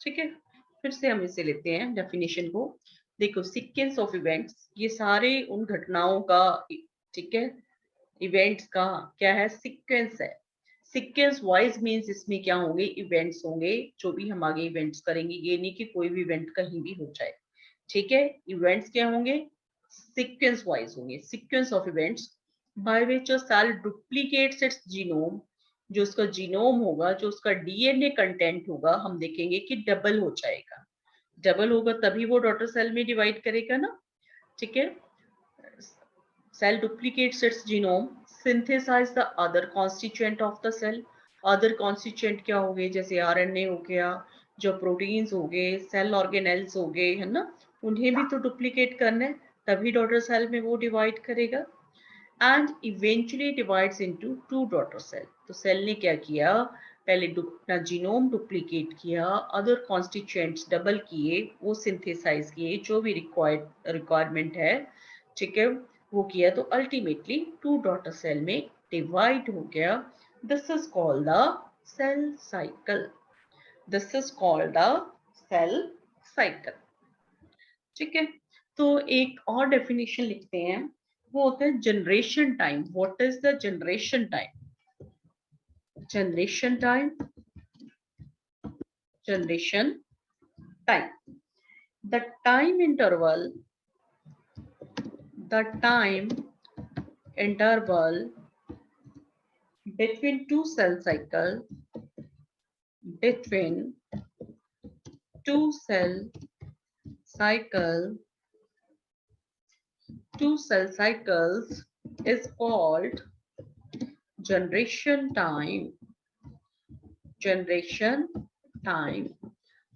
ठीक है, फिर से हम इसे लेते हैं डेफिनेशन को। देखो, सीक्वेंस ऑफ इवेंट्स, ये सारे उन घटनाओं का, ठीक है, इवेंट्स का क्या है, सीक्वेंस है। सीक्वेंस वाइज मींस इसमें क्या होंगे, इवेंट्स होंगे, जो भी हम आगे इवेंट्स करेंगे, ये नहीं कि कोई भी इवेंट कहीं भी हो जाए। ठीक है, इवेंट्स क्या होंगे, सीक्वेंस वाइज होंगे, sequence of events by which a cell duplicates its genome. जो उसका जीनोम होगा, जो उसका डीएनए कंटेंट होगा, हम देखेंगे कि डबल हो जाएगा। डबल होगा तभी वो डॉटर सेल में डिवाइड करेगा ना। ठीक है, cell duplicates its genome, synthesize the other constituent of the cell। other constituent क्या हो गए, जैसे आरएनए हो गया, जो प्रोटीन्स हो गए, सेल ऑर्गेनेल्स हो गए, है ना, उन्हें भी तो डुप्लीकेट करना है, तभी डॉटर सेल में वो डिवाइड करेगा। And eventually divides into two daughter cell. तो सेल ने क्या किया, पहले अपना जीनोम डुप्लीकेट किया, अदर कॉन्स्टिट्यूएंट्स डबल किए, वो सिंथेसाइज किए, जो भी रिक्वायरमेंट है, ठीक है, वो किया, तो अल्टीमेटली टू डॉटर सेल में डिवाइड हो गया। This is called the cell cycle. This is called the cell cycle. ठीक है, तो एक और डेफिनेशन लिखते हैं, वो होता है generation time. What is the generation time? Generation time, generation time, the time interval, the time interval between two cell cycle, between two cell cycle, two cell cycles is called generation time। generation time,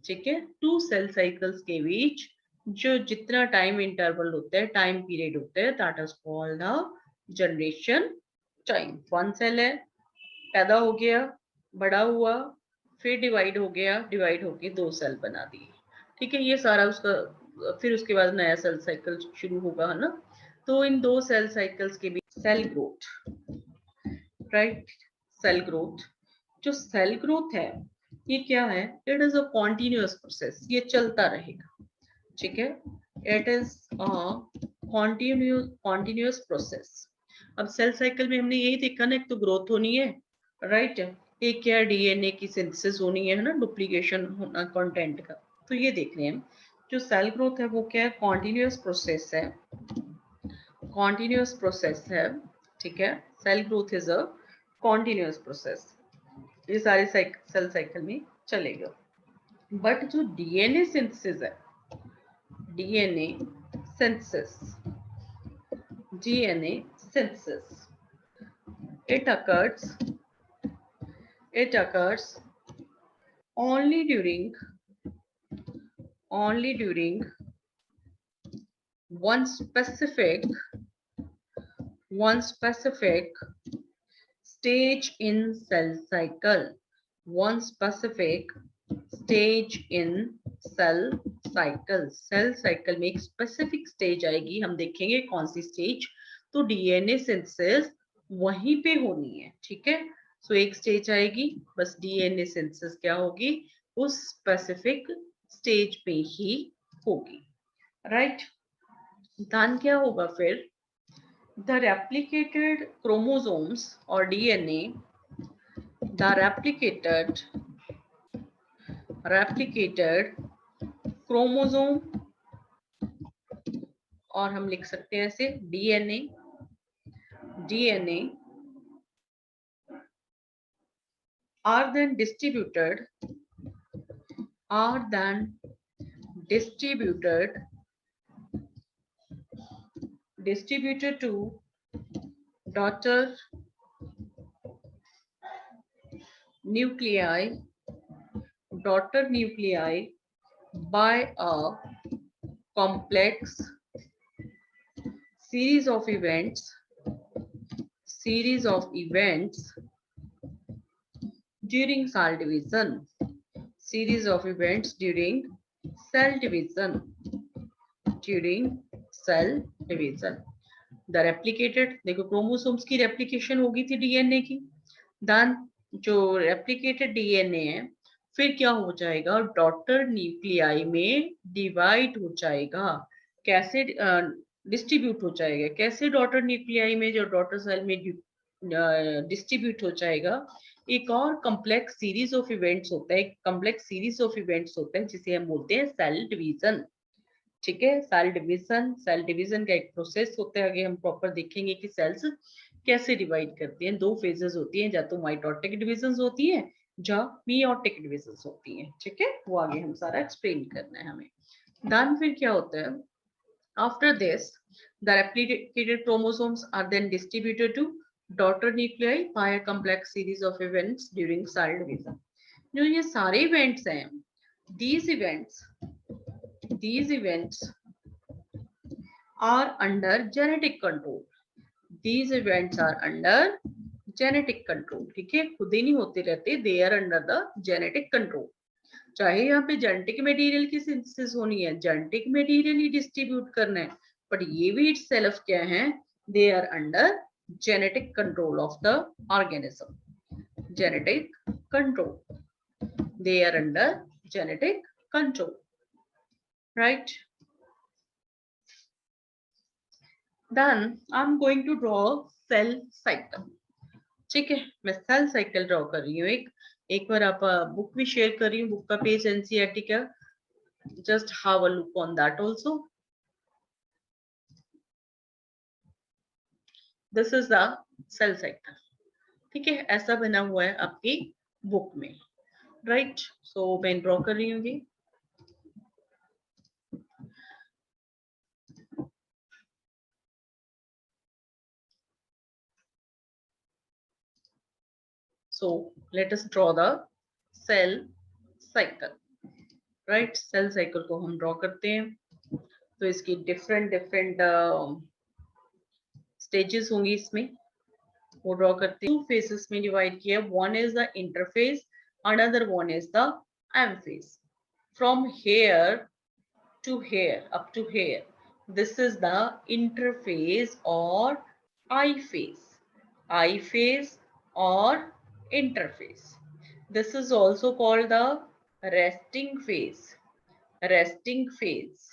ठीक है, to cell cycles के बीच जो जितना time interval होता है, time period होता है, that is called the generation time. One cell है, पैदा हो गया, बड़ा हुआ, फिर डिवाइड हो गया, डिवाइड होके दो सेल बना दिए। ठीक है, ये सारा उसका, फिर उसके बाद नया सेल साइकिल शुरू होगा, है ना। तो इन दो सेल साइकिल्स के बीच cell growth, right, cell growth. जो सेल ग्रोथ है, ये क्या है, it is a continuous process, ये चलता रहेगा। ठीक है, it is a continuous process. अब सेल साइकिल में हमने यही देखा ना, एक तो ग्रोथ होनी है, राइट, एक क्या है, डीएनए की सिंथेसिस होनी है ना, डुप्लीकेशन होना कंटेंट का। तो ये देख रहे हैं, जो सेल ग्रोथ है वो क्या है, कॉन्टिन्यूअस प्रोसेस है, कॉन्टिन्यूअस प्रोसेस है। ठीक है, cell growth is a continuous process, ये सारे सेल साइकिल में चलेगा। बट जो डीएनए सिंथेसिस है, DNA synthesis, DNA synthesis, it occurs only during one specific stage in cell cycle, one specific stage in cell cycle। Cell cycle में एक specific stage आएगी, हम देखेंगे कौन सी स्टेज। तो डीएनए सिंथेसिस वहीं पे होनी है। ठीक है, सो एक स्टेज आएगी, बस डीएनए सिंथेसिस क्या होगी, उस स्पेसिफिक स्टेज पे ही होगी, राइट। धन क्या होगा फिर, the replicated chromosomes or DNA, the replicated chromosome, और हम लिख सकते हैं ऐसे DNA are then distributed to daughter nuclei by a complex series of events during cell division, series of events during cell division, the replicated, देखो chromosomes की replication होगी थी डीएनए की, देन जो रेप्लिकेटेड डीएनए है फिर क्या हो जाएगा, डॉटर न्यूक्लियाई में डिवाइड हो जाएगा। कैसे डिस्ट्रीब्यूट हो जाएगा, कैसे डॉटर न्यूक्लियाई में जो डॉटर सेल में डिस्ट्रीब्यूट हो जाएगा, एक और कॉम्प्लेक्स सीरीज ऑफ इवेंट्स होता है, कॉम्प्लेक्स सीरीज ऑफ इवेंट्स होता है जिसे हम बोलते हैं सेल डिवीजन। ठीक है, सेल डिवीजन का एक प्रोसेस होता है। आगे हम प्रॉपर देखेंगे कि सेल्स कैसे डिवाइड करती हैं। दो फेजेस होती हैं, या तो माइटोटिक डिविजन होती है या मियोटिक डिविजन होती हैं। ठीक है, वो आगे हम सारा एक्सप्लेन करना है हमें। देन फिर क्या होता है, after this the replicated chromosomes are then distributed to daughter nuclei by a complex series of events during cell division। जो ये सारे इवेंट्स हैं, these events are under genetic control। These events are under genetic control। ठीक है, खुद ही नहीं होते रहते, they are under the genetic control। चाहे यहाँ पे जेनेटिक मटेरियल की सिंथेसिस होनी है, जेनेटिक मटेरियल ही डिस्ट्रीब्यूट करना है, बट ये भी इट सेल्फ क्या है, they are under genetic control of the organism. Genetic control, they are under genetic control, right? Then I'm going to draw cell cycle। ठीक है, मैं सेल साइकिल ड्रॉ कर रही हूँ। एक बार आप बुक भी शेयर कर रही हूँ, बुक का पेज एनसीईआरटी का, just have a look on that also. This is the cell cycle. ठीक है, ऐसा बना हुआ है आपकी बुक में, राइट? सो मैं ड्रॉ कर रही हूँ। So let us draw the cell cycle, right? Cell cycle को हम ड्रॉ करते हैं, तो इसकी डिफरेंट स्टेजेस होंगी इसमें, वो ड्रॉ करते हैं। टू फेजेस में डिवाइड किया, one is the interphase, another one is the M phase. From here to here, up to here, this is the interphase or I phase, I phase or interphase। This is also called the resting phase, resting phase।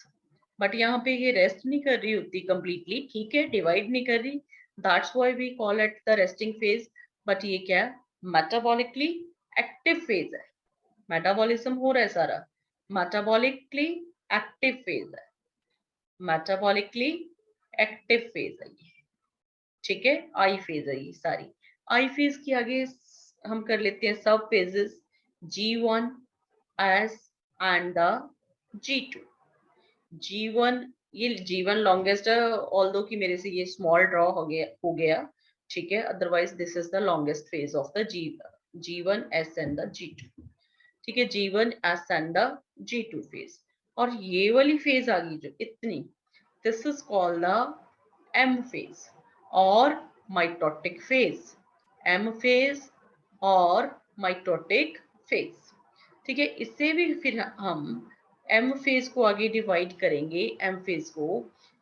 but यहाँ पे ये rest नहीं कर रही होती completely, ठीक है, divide नहीं कर रही, that's why we call it the resting phase। but ये क्या, metabolically active phase है, मेटाबॉलिज्म हो रहा है सारा, मेटाबॉलिकली एक्टिव फेज है, मेटाबॉलिकली एक्टिव फेज है ये। ठीक है, आई फेज है ये सारी। आई फेज की आगे हम कर लेते हैं सब phases, G1 S and the G2। G1, ये G1 लॉन्गेस्ट है, ऑल्दो कि मेरे से ये स्मॉल ड्रॉ हो गया, ठीक है, otherwise this is the longest phase of the G1 S and the G2। ठीक है, G1 S and the G2 phase. और ये वाली फेज आ गई जो इतनी, this is called the M phase और माइटोटिक फेज, M फेज और माइटोटिक फेज। ठीक है, इससे भी फिर हम M फेज को आगे डिवाइड करेंगे। M फेज को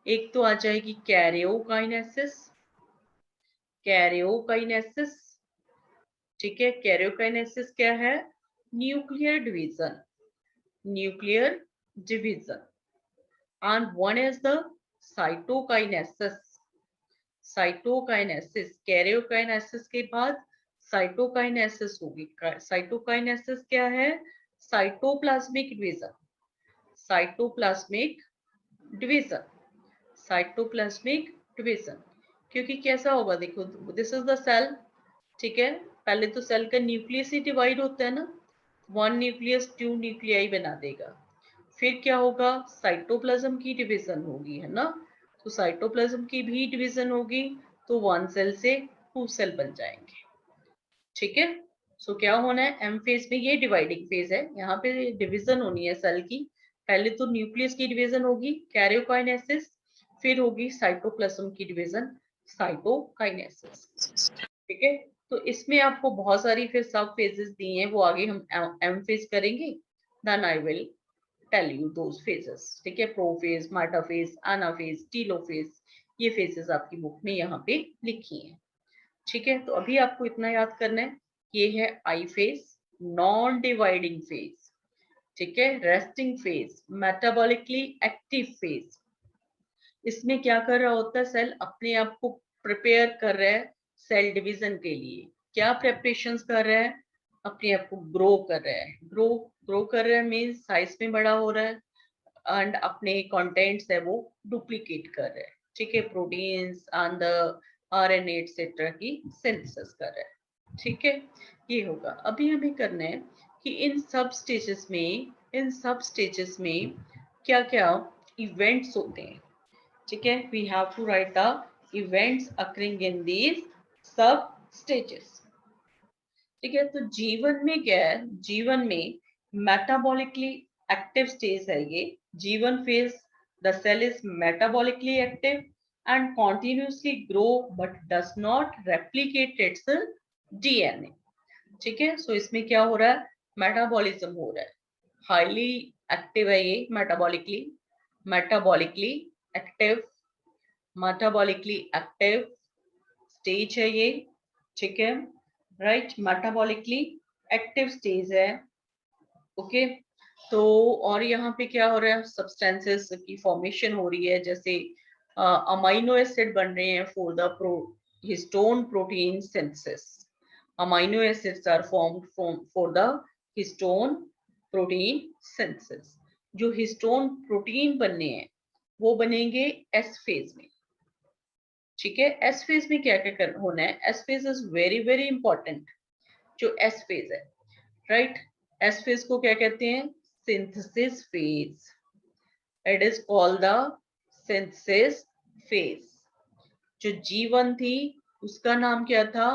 एक तो आ जाएगी कैरियोकाइनेसिस, कैरियोकाइनेसिस। ठीक है, कैरियोकाइनेसिस क्या है, nuclear division, nuclear division। and one is the cytokinesis, cytokinesis, karyokinesis के बाद cytokinesis होगी। cytokinesis क्या है, cytoplasmic division, cytoplasmic division, cytoplasmic division. क्योंकि कैसा होगा, देखो दिस इज द सेल, ठीक है, पहले तो सेल का न्यूक्लियस ही डिवाइड होता है ना, वन न्यूक्लियस टू न्यूक्लियाई बना देगा। फिर क्या होगा, साइटोप्लाज्म की डिवीजन होगी, है ना, तो साइटोप्लाज्म की भी डिवीजन होगी, तो वन सेल से टू सेल बन जाएंगे। ठीक है, सो क्या होना है, एम फेज में ये डिवाइडिंग फेज है, यहाँ पे डिवीजन होनी है सेल की। पहले तो न्यूक्लियस की डिवीजन होगी, कैरियोकाइनेसिस, फिर होगी साइटोप्लाज्म की डिवीजन, साइटोकाइनेसिस। ठीक है, तो इसमें आपको बहुत सारी फिर सब फेजेस दी हैं, वो आगे हम एम फेज करेंगे, then I will tell you those phases. ठीक है, प्रोफेज, मेटाफेज, एनाफेज, टीलोफेज, ये फेजेस आपकी बुक में यहाँ पे लिखी हैं। ठीक है, तो अभी आपको इतना याद करना है, ये है I phase, non dividing phase, ठीक है, resting phase, metabolically active phase. इसमें क्या कर रहा होता है सेल, अपने आप को प्रिपेयर कर रहा है सेल डिवीजन के लिए। क्या प्रेपरेशंस कर रहा है, अपने आप को ग्रो कर रहा है। ग्रो कर रहा है मीन्स साइज में बड़ा हो रहा है एंड अपने कंटेंट्स है वो डुप्लीकेट कर रहा है, ठीक है, प्रोटीन्स एंड आरएनए एटसेट्रा की सिंथेसिस कर रहा है, ठीक है। ये होगा। अभी हमें करना है कि इन सब स्टेजेस में क्या क्या इवेंट्स होते हैं, ठीक है। We have to write the events occurring in these sub stages, ठीक है। तो जीवन में क्या है, जीवन में मेटाबॉलिकली एक्टिव स्टेज है ये जीवन phase. The cell is metabolically active and continuously grow but does not replicate its DNA, ठीक है। सो इसमें क्या हो रहा है, मेटाबॉलिज्म हो रहा है, हाईली एक्टिव है ये, मेटाबॉलिकली एक्टिव स्टेज है ये, ठीक है, राइट। मेटाबॉलिकली एक्टिव स्टेज है, ओके। तो और यहाँ पे क्या हो रहा है, सब्सटेंसेस की फॉर्मेशन हो रही है, जैसे अमाइनो एसिड बन रहे हैं for the histone protein synthesis. Amino acids are formed for the histone protein synthesis. जो हिस्टोन प्रोटीन बनने हैं वो बनेंगे एस फेज में, ठीक है। एस फेज में क्या क्या होना है, S phase is very very important. जो एस फेज है, राइट, एस फेज को क्या कहते हैं, synthesis phase. It is called the synthesis phase. जो G1 थी उसका नाम क्या था,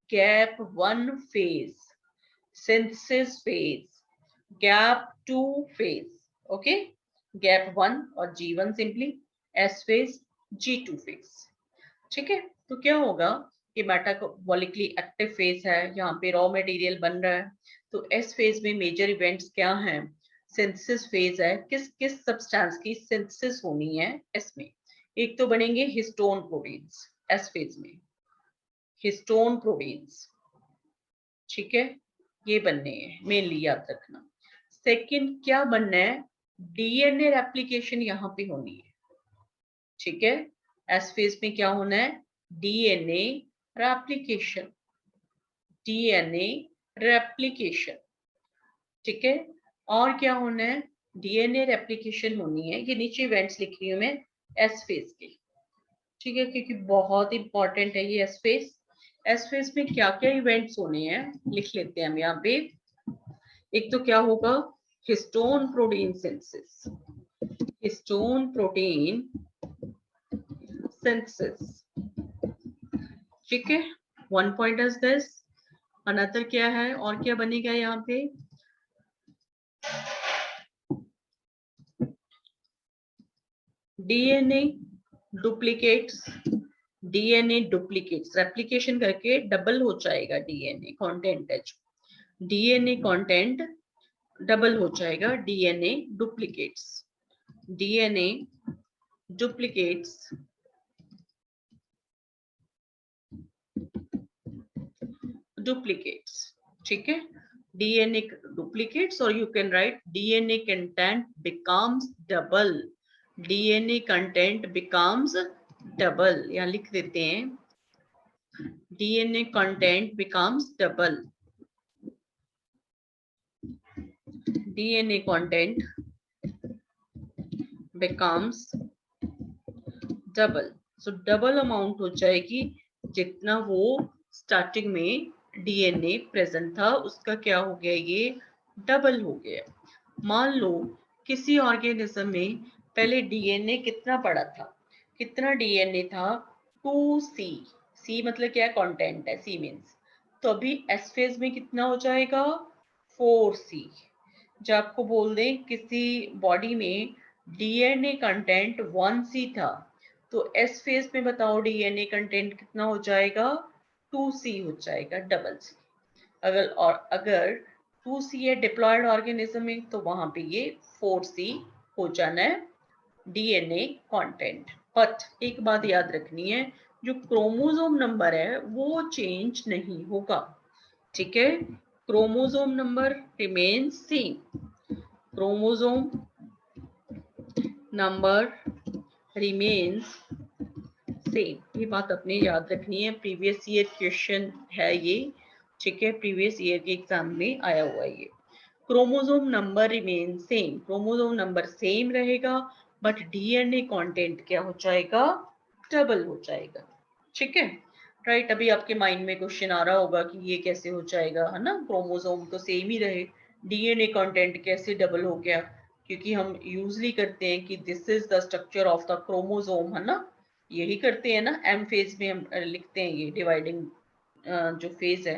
gap 1 phase, synthesis phase, gap 2 phase, okay. Gap 1 और G1 simply, S phase, G2 phase, ठीक है। तो क्या होगा, ये मेटाबॉलिकली एक्टिव फेज है, यहाँ पे रॉ मटेरियल बन रहा है। तो एस फेज में मेजर इवेंट्स क्या हैं, सिंथेसिस फेज है, किस किस सब्सटेंस की सिंथेसिस होनी है इसमें। एक तो बनेंगे हिस्टोन प्रोटीन्स एस फेज में, हिस्टोन प्रोटीन्स, ठीक है, ये बनने हैं, मेनली याद रखना। सेकंड क्या बनना है, डीएनए रेप्लिकेशन यहाँ पे होनी है, ठीक है। एस फेज में क्या होना है, डीएनए रेप्लिकेशन, डीएनए रेप्लिकेशन, ठीक है। और क्या होना है, डीएनए रेप्लिकेशन होनी है, ये नीचे इवेंट्स लिख रही हूं मैं एस फेज के, ठीक है, क्योंकि बहुत इंपॉर्टेंट है ये एस फेज। एस फेज में क्या क्या इवेंट्स होने हैं लिख लेते हैं हम यहाँ पे। एक तो क्या होगा, histone protein synthesis, histone protein synthesis, ठीक है। One point is this. Another क्या है, और क्या बनेगा यहाँ पे, DNA duplicates, DNA duplicates replication करके डबल हो जाएगा डीएनए कंटेंट है, डीएनए कंटेंट डबल हो जाएगा, DNA duplicates, DNA duplicates, duplicates, ठीक है, डीएनए डुप्लीकेट्स। और you can write DNA content becomes double, DNA content becomes double, यहाँ लिख देते हैं, DNA content becomes double, DNA content becomes double. सो डबल अमाउंट हो जाएगी, जितना वो स्टार्टिंग में डीएनए प्रेजेंट था उसका क्या हो गया, ये डबल हो गया। मान लो किसी ऑर्गेनिज्म में पहले डीएनए कितना पड़ा था, कितना डीएनए था, 2C, सी मतलब क्या है, कंटेंट है, सी मीन्स। तो अभी एस फेज में कितना हो जाएगा, 4C। जब आपको बोल दें किसी बॉडी में डीएनए कंटेंट 1C था, तो एस फेज में बताओ डीएनए कंटेंट कितना हो जाएगा, 2C हो जाएगा, डबल सी। अगर 2C है डिप्लॉयड ऑर्गेनिज्म में, तो वहां पे ये 4C हो जाना है डीएनए कंटेंट। बट एक बात याद रखनी है, जो क्रोमोसोम नंबर है वो चेंज नहीं होगा, ठीक है। Chromosome number remains same, chromosome number remains same. ये बात अपने याद रखनी है, प्रीवियस ईयर क्वेश्चन है ये, ठीक है, प्रीवियस ईयर के एग्जाम में आया हुआ है ये। Chromosome number remain same, chromosome number same रहेगा बट डीएनए कंटेंट क्या हो जाएगा, डबल हो जाएगा, ठीक है, राइट। अभी आपके माइंड में क्वेश्चन आ रहा होगा कि ये कैसे हो जाएगा, है ना, क्रोमोसोम तो सेम ही रहे, डीएनए कंटेंट कैसे डबल हो गया, क्योंकि हम यूजली करते हैं कि this is the structure of the chromosome, है ना, यही करते हैं ना, एम फेज में हम लिखते हैं ये डिवाइडिंग जो फेज है,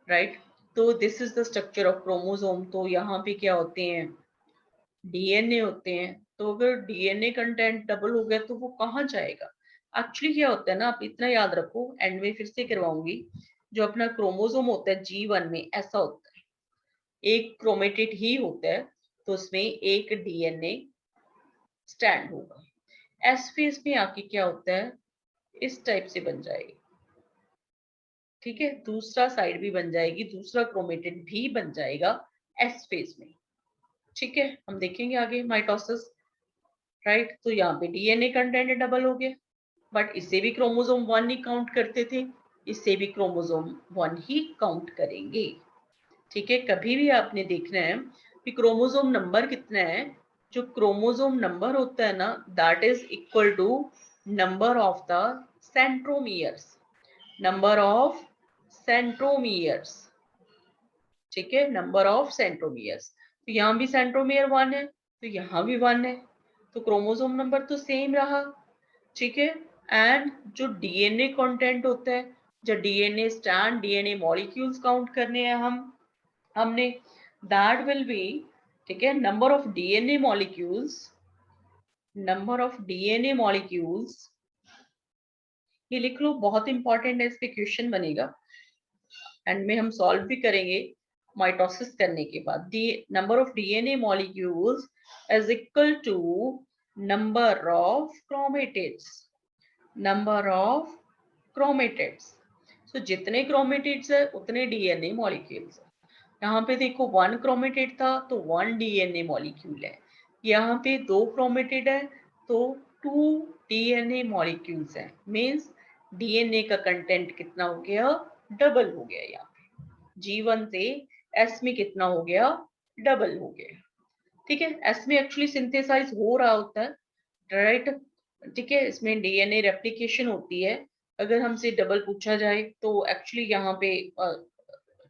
राइट। तो this is the structure of chromosome, तो यहाँ पे क्या होते हैं, डीएनए होते हैं। तो अगर डीएनए कंटेंट डबल हो गया तो वो कहाँ जाएगा, एक्चुअली क्या होता है ना, आप इतना याद रखो, एंड में फिर से करवाऊंगी, जो अपना क्रोमोसोम होता है G1 में ऐसा होता है, एक क्रोमेटिड ही होता है, तो उसमें एक डीएनए स्टैंड होगा। एस फेज में आके क्या होता है, इस टाइप से बन जाएगी, ठीक है, दूसरा साइड भी बन जाएगी, दूसरा क्रोमेटिड भी बन जाएगा एस फेज में, ठीक है। हम देखेंगे आगे माइटोसिस, राइट। तो यहाँ पे डीएनए कंटेंट डबल हो गया, बट इसे भी क्रोमोसोम 1 ही काउंट करते थे, इससे भी क्रोमोसोम 1 ही काउंट करेंगे, ठीक है। कभी भी आपने देखना है कि क्रोमोसोम नंबर कितना है, जो क्रोमोसोम नंबर होता है ना, that is equal to number of the centromeres, number of centromeres, ठीक है, नंबर ऑफ सेंट्रोमियर्स। तो यहाँ भी सेंट्रोमियर 1 है, तो यहाँ भी 1 है, तो क्रोमोसोम नंबर तो सेम रहा, ठीक है। एंड जो डीएनए कंटेंट होता है, जो DNA stand, DNA molecules count करने हैं हमने, दैट विल बी, ठीक है, number of DNA molecules, number of DNA molecules, ये लिख लो, बहुत इंपॉर्टेंट है, इस पे क्वेश्चन बनेगा एंड में हम सॉल्व भी करेंगे माइटोसिस करने के बाद। The number of DNA molecules is equal to number of chromatids, number of chromatids. So जितने क्रोमेटिड्स है उतने डीएनए मॉलिक्यूल्स है। यहाँ पे देखो 1 क्रोमेटिड था तो 1 डीएनए मॉलिक्यूल है, यहाँ पे 2 क्रोमेटिड है तो 2 डीएनए मॉलिक्यूल्स है, मीन्स डीएनए का कंटेंट कितना हो गया, डबल हो गया। यहाँ पे G1 से S में कितना हो गया, डबल हो गया, ठीक है। S में एक्चुअली सिंथेसाइज हो रहा होता है, राइट, ठीक है, इसमें डीएनए रेप्लिकेशन होती है। अगर हमसे डबल पूछा जाए तो एक्चुअली यहाँ पे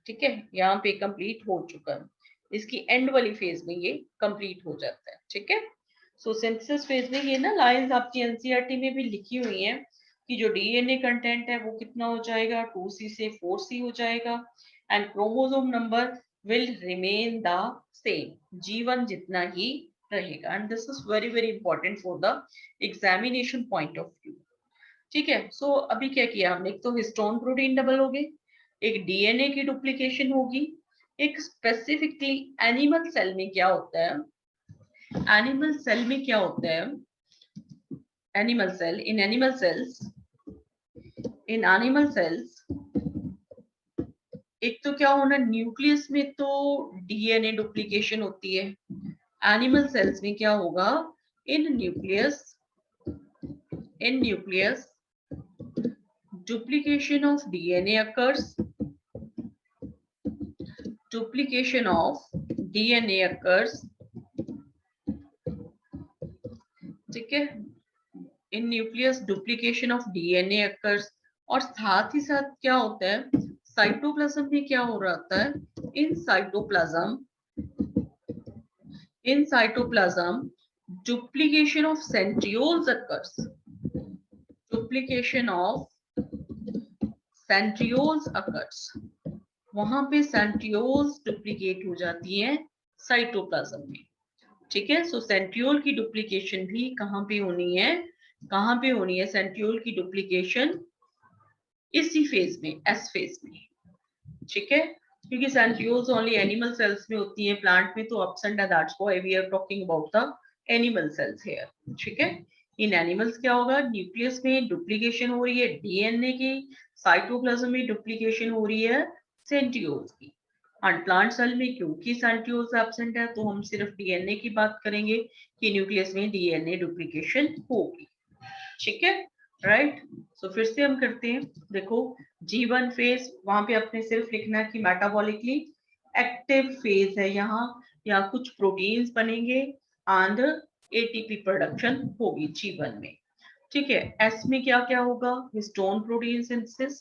ठीक है, यहाँ पे कंप्लीट हो चुका है, इसकी एंड वाली फेज में ये कंप्लीट हो जाता है, ठीक है। सो सिंथेसिस फेज में ये ना लाइंस आपकी एनसीईआरटी में भी लिखी हुई हैं कि जो डीएनए कंटेंट है वो कितना हो जाएगा, 2C से 4C हो जाएगा, and chromosome number will remain the same, G1 जितना ही रहेगा, and this is very very important for the examination point of view, ठीक है। सो अभी क्या किया हमने, एक तो हिस्टोन प्रोटीन डबल हो गए, एक डीएनए की डुप्लीकेशन होगी, एक स्पेसिफिकली एनिमल सेल में क्या होता है, एनिमल सेल में क्या होता है, animal cell, in animal cells, in animal cells, एक तो क्या होना, न्यूक्लियस में तो डीएनए डुप्लीकेशन होती है, एनिमल सेल्स में क्या होगा, इन nucleus, in nucleus duplication of DNA occurs, duplication of DNA occurs, ठीक है, इन nucleus duplication of DNA occurs, और साथ ही साथ क्या होता है, साइटोप्लाज्म में क्या हो रहा होता है, in cytoplasm duplication of centrioles occurs, duplication of centrioles occurs, वहां पे सेंट्रियोल्स डुप्लीकेट हो जाती हैं साइटोप्लाज्म में, ठीक है। सो सेंट्रियोल की डुप्लीकेशन भी कहाँ पे होनी है, कहाँ पे होनी है सेंट्रियोल की डुप्लीकेशन, इसी फेज में, एस फेज में, ठीक है, क्योंकि सेंट्रियोल्स ओनली एनिमल सेल्स में होती हैं, प्लांट में तो एब्सेंट है, that's why we are talking about the animal cells here, ठीक है। इन एनिमल्स क्या होगा, न्यूक्लियस में डुप्लीकेशन हो रही है डीएनए की, साइटोप्लाज्म में डुप्लीकेशन हो रही है सेंट्रियोल्स की, एंड प्लांट सेल में क्योंकि सेंट्रियोल्स एब्सेंट है तो हम सिर्फ डीएनए की बात करेंगे कि न्यूक्लियस में डीएनए डुप्लीकेशन होगी, ठीक है, राइट। सो फिर से हम करते हैं, देखो G1 फेज, वहां पे आपने सिर्फ लिखना है कि मेटाबॉलिकली एक्टिव फेज है यहाँ कुछ प्रोटीन्स बनेंगे एंड एटीपी प्रोडक्शन होगी G1 में, ठीक है। एस में क्या क्या होगा, histone protein synthesis,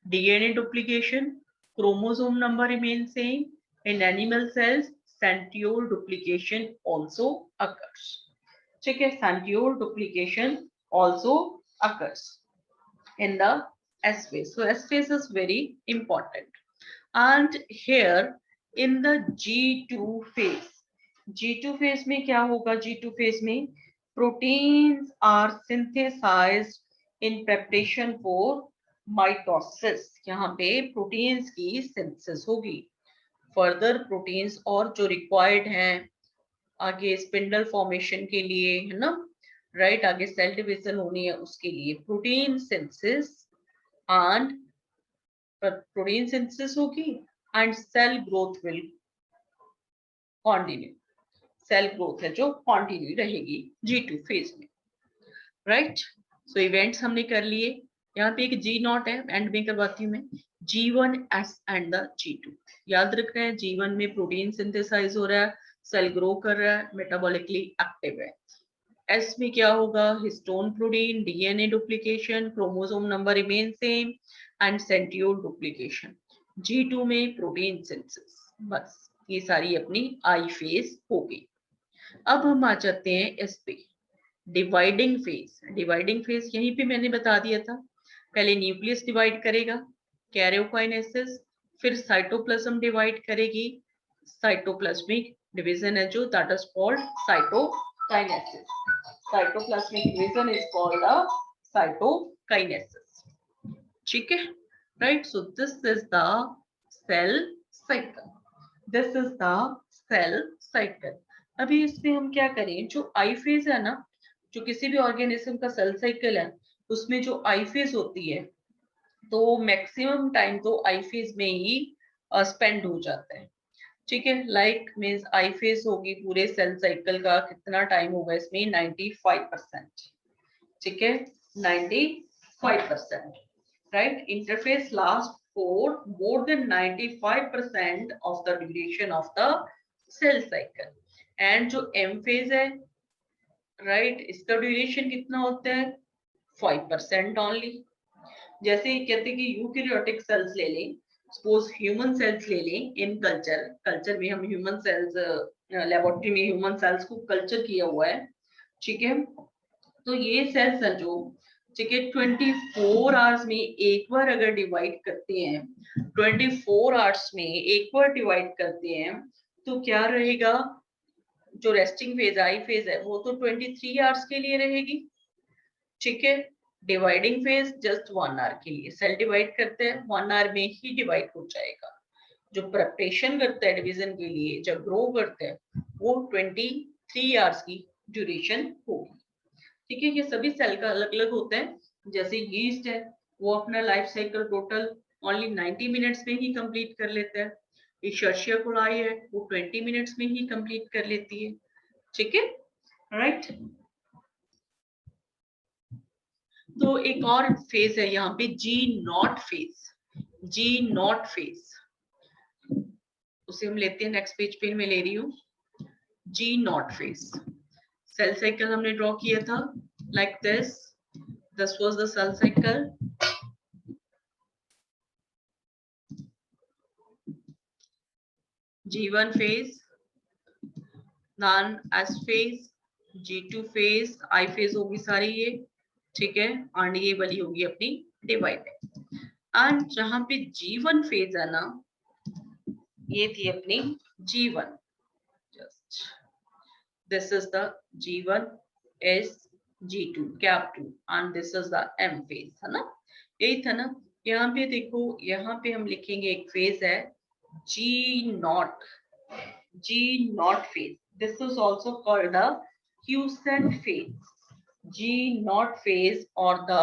DNA duplication, chromosome number remain same in animal sales, centriole duplication also occurs, ठीक है। Centriole duplication also occurs in the S phase. So S phase is very important. And here in the G2 phase, G2 phase में क्या होगा, G2 phase में proteins are synthesized in preparation for mitosis. यहाँ पे proteins की synthesis होगी, further proteins और जो required हैं आगे स्पिंडल फॉर्मेशन के लिए, है ना, राइट, आगे सेल डिवीजन होनी है उसके लिए protein synthesis and protein synthesis होगी and cell growth will continue, cell growth है जो कंटिन्यू रहेगी G2 फेज में, राइट। सो इवेंट्स हमने कर लिए, यहाँ पे एक G0 है, एंड में करवाती हूँ मैं, G1 S and the G2, याद रखना है G1 में प्रोटीन सिंथेसाइज हो रहा है, सेल ग्रो कर रहा है, मेटाबॉलिकली एक्टिव है। एस में क्या होगा, histone protein, DNA duplication, chromosome number remain same and centriole duplication. G2 में प्रोटीन सिंथेसिस, बस ये सारी अपनी आई फेज हो गई। अब हम आ जाते हैं एस पे, डिवाइडिंग फेज। डिवाइडिंग फेज यहीं पे मैंने बता दिया था, पहले न्यूक्लियस डिवाइड करेगा, कैरियोकाइनेसिस, फिर साइटोप्लाज्म डिवाइड करेगी, साइटोप्लाज्मिक डिवीजन है जो, that is called cytokinesis, cytoplasmic division is called the cytokinesis, ठीक है, right. So this is the cell cycle, this is the cell cycle. अभी इसमें हम क्या करें, जो आई फेज है ना, जो किसी भी ऑर्गेनिज्म का सेल साइकिल है उसमें जो आई फेज होती है तो मैक्सिमम टाइम तो आई फेज में ही स्पेंड हो जाता है, ठीक है। लाइक मीन्स आई फेज होगी पूरे सेल साइकिल का कितना टाइम होगा इसमें, 95%, ठीक है, 95%, right. Interphase last for more than 95% of the duration of the cell cycle. And जो एम फेज है, राइट, इसका ड्यूरेशन कितना होता है, 5% ओनली। जैसे कहते हैं कि यूकैरियोटिक सेल्स ले लें, सपोज ह्यूमन सेल्स ले लें, इन कल्चर में हम ह्यूमन सेल्स, लेबोरेटरी में ह्यूमन सेल्स को कल्चर किया हुआ है, ठीक है। तो ये सेल्स है जो, ठीक है, 24 आवर्स में एक बार अगर डिवाइड करते हैं, 24 आवर्स में एक बार डिवाइड करते हैं तो क्या रहेगा, जो रेस्टिंग फेज आई फेज है वो तो 23 आवर्स के लिए रहेगी, ठीक है। डिवाइडिंग फेज जस्ट 1 आवर के लिए, सेल डिवाइड करते हैं 1 आवर में ही डिवाइड हो जाएगा। जो प्रिपरेशन करता है डिवीजन के लिए, जब ग्रो करता है वो 23 आवर्स की ड्यूरेशन होगी, ठीक है। ये सभी सेल का अलग अलग होता है, जैसे यीस्ट है वो अपना life cycle total only 90 minutes में ही कंप्लीट कर लेता है, इशर्शिया कोलाई है वो 20 मिनट्स में ही कंप्लीट कर लेती है, ठीक है, राइट। तो एक और फेज है यहाँ पे G0 फेज, G0 फेज, उसे हम लेते हैं नेक्स्ट पेज पे, मैं ले रही हूँ G0 फेज। सेल साइकिल हमने ड्रॉ किया था like this was the cell cycle, G1 phase, then S phase, G2 phase, I phase होगी सारी ये, ठीक है, एंड ये वाली होगी अपनी डिवाइड। एंड जहां पे G1 phase है ना, ये थी अपनी G1, just this is the G1 is G2 gap 2 and this is the M phase, है ना, यही था ना। यहाँ पे देखो, यहाँ पे हम लिखेंगे एक फेज है G0, G0 phase. This is also called the quiescent phase. G0 phase or the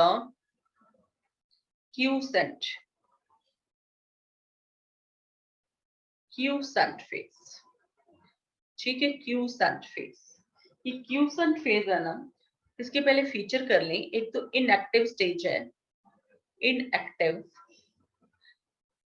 quiescent quotient phase. ठीक है, क्यूसेंट फेज। ये क्यूसेंट फेज है ना, इसके पहले फीचर कर लें। एक तो इनएक्टिव स्टेज है, इनएक्टिव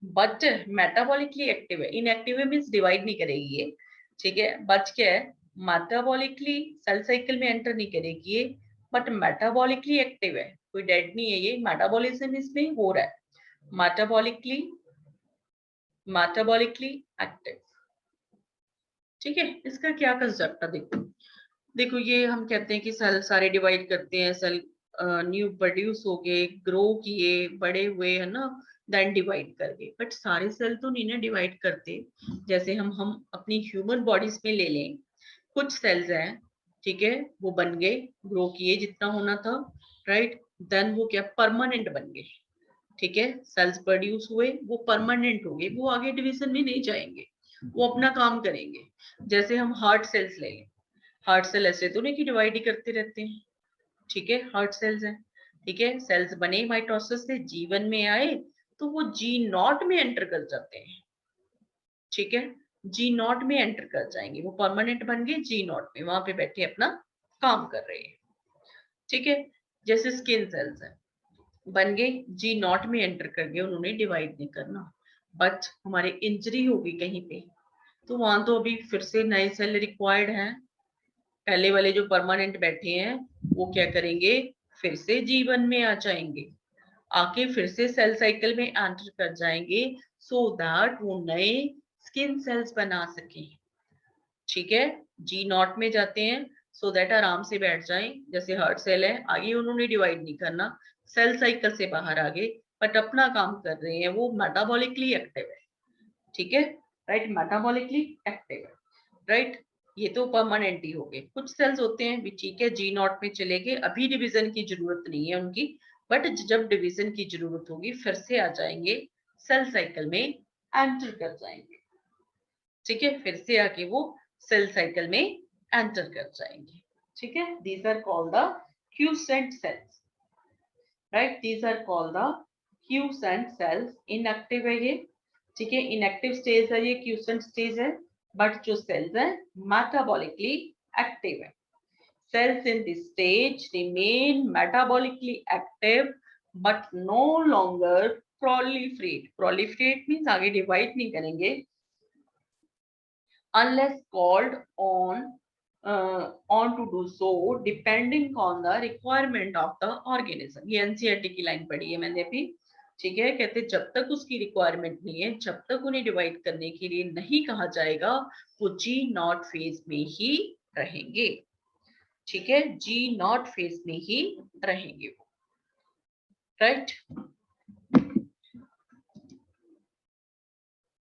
बट मेटाबॉलिकली एक्टिव है। इनएक्टिव मीन्स डिवाइड नहीं करेगी ये, ठीक है। बट क्या है, मेटाबॉलिकली सेल साइकिल में एंटर नहीं करेगी ये, बट मेटाबॉलिकली एक्टिव है, कोई डेड नहीं है ये, मेटाबॉलिज्म इसमें हो रहा है, मेटाबॉलिकली एक्टिव। ठीक है, इसका क्या कंसेप्ट है, देखो ये हम कहते हैं कि सेल सारे डिवाइड करते हैं, सेल न्यू प्रोड्यूस हो गए, ग्रो किए, बड़े हुए, है ना, देन डिवाइड कर गए। बट सारे सेल तो नहीं ना डिवाइड करते। जैसे हम अपनी ह्यूमन बॉडीज में ले लें, कुछ सेल्स हैं, ठीक है, वो बन गए, ग्रो किए जितना होना था, राइट, देन वो क्या परमानेंट बन गए। ठीक है, सेल्स प्रोड्यूस हुए, वो परमानेंट हो गए, वो आगे डिवीजन में नहीं जाएंगे, वो अपना काम करेंगे। जैसे हम हार्ट सेल्स ले लें, हार्ट सेल ऐसे तो नहीं कि डिवाइड ही करते रहते हैं, ठीक है, हार्ट सेल्स हैं, ठीक है, सेल्स बने माइटोसिस से, जीवन में आए, तो वो जी नॉट में एंटर कर जाते हैं, ठीक है, जी नॉट में एंटर कर जाएंगे, वो परमानेंट बन गए जी नॉट में, वहां पे बैठे अपना काम कर रहे हैं, ठीक है। जैसे स्किन सेल्स हैं, बन गए, जी नॉट में एंटर कर गए, उन्होंने डिवाइड नहीं करना, बट हमारे इंजरी होगी कहीं पे, तो वहां तो अभी फिर से नए सेल रिक्वायर्ड हैं, पहले वाले जो परमानेंट बैठे हैं वो क्या करेंगे, फिर से जीवन में आ जाएंगे, आके फिर से सेल साइकिल में एंटर कर जाएंगे, सो दैट वो नए स्किन सेल्स बना सके, ठीक है। जी नॉट में जाते हैं सो दैट आराम से बैठ जाएं, जैसे हार्ट सेल है, आगे उन्होंने डिवाइड नहीं करना, सेल साइकिल से बाहर आ गए, बट अपना काम कर रहे हैं, वो मेटाबॉलिकली एक्टिव है, ठीक है, राइट, मेटाबॉलिकली एक्टिव है, राइट। ये तो परमानेंट ही हो गए। कुछ सेल्स होते हैं भी, ठीक है, जी नॉट में चले गए, अभी डिवीजन की जरूरत नहीं है उनकी, बट जब डिवीजन की जरूरत होगी फिर से आ जाएंगे, सेल साइकिल में एंटर कर जाएंगे, ठीक है, फिर से आके वो सेल साइकिल में एंटर कर जाएंगे, ठीक है। These are called the quiescent cells, right, these are called the quiescent cells. Inactive है ये, ठीक है, इनएक्टिव स्टेज है ये, क्यूसेंट स्टेज है, बट जो सेल्स है मेटाबॉलिकली एक्टिव है। Cells in this stage remain metabolically active but no longer proliferate. Proliferate means आगे divide नहीं करेंगे, unless called on to do so depending on the requirement of the organism. ये NCERT की line पढ़ी है मैंने अभी, ठीक है। कहते जब तक उसकी रिक्वायरमेंट नहीं है, जब तक उन्हें डिवाइड करने के लिए नहीं कहा जाएगा, वो जी नॉट फेज में ही रहेंगे, ठीक है, जी नॉट फेज में ही रहेंगे वो, राइट।